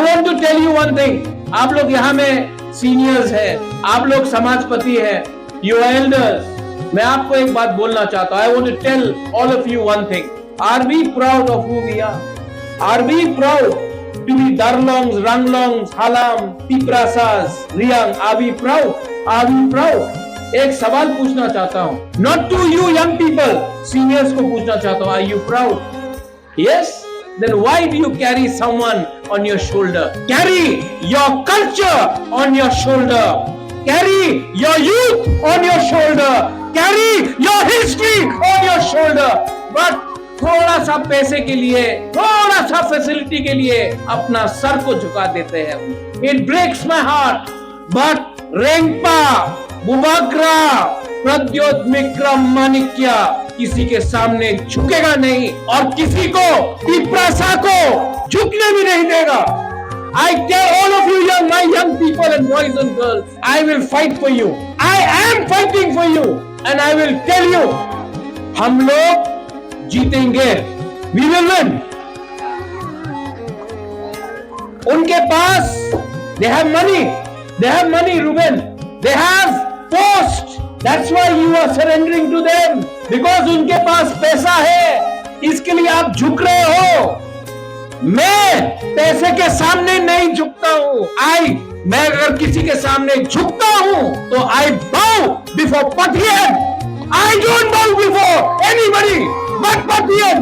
want to tell you one thing. आप लोग यहाँ में सीनियर्स हैं, आप लोग समाजपति हैं, you are elders. मैं आपको एक बात बोलना चाहता हूँ. I want to tell all of you one thing. Are we proud of who we are? Are we proud to be Darlongs, Ranglongs, Halam, Tiprasas, Riyang? Are we proud? Are we proud? एक सवाल पूछना चाहता हूँ. Not to you young people, seniors को पूछना चाहता हूँ. Are you proud? Yes? Then why do you carry someone on your shoulder? Carry your culture on your shoulder. Carry your youth on your shoulder. Carry your history on your shoulder. But थोड़ा सा पैसे के लिए, थोड़ा सा facility के लिए अपना सर को झुका देते हैं. It breaks my heart. But रेंगपा, बुबाग्रा, Pradyot Vikram माणिक्य किसी के सामने झुकेगा नहीं और किसी को, तिप्रासा को झुकने भी नहीं देगा. I tell all of you my young people and boys and girls, I will fight for you. I am fighting for you and I will tell you, हम लोग जीतेंगे. We will win. उनके पास they have money, Ruben. They have post. That's why you are surrendering to them. Because उनके पास पैसा है, इसके लिए आप झुक रहे हो. मैं पैसे के सामने नहीं झुकता हूँ. मैं अगर किसी के सामने झुकता हूँ तो I bow before Pathian. I don't bow before anybody but Pathian.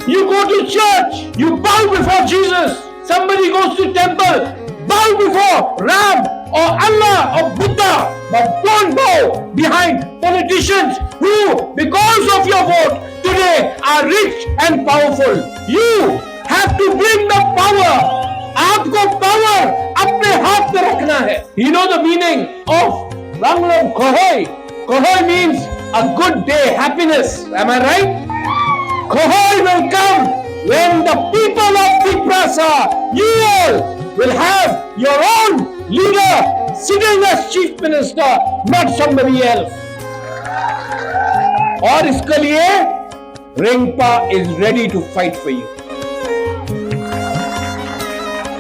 You go to church, you bow before Jesus. Somebody goes to temple, bow before Ram or Allah or Buddha, but don't bow behind politicians who, because of your vote, today are rich and powerful. You have to bring the power. आपको power अपने हाथ में रखना है. You know the meaning of Ranglong Kohoi? Kohoi means a good day, happiness. Am I right? Kohoi will come when the people of Tiprasa, you all will have your own leader sitting as chief minister, not somebody else. और इसके लिए रेंगपा is ready to fight for you.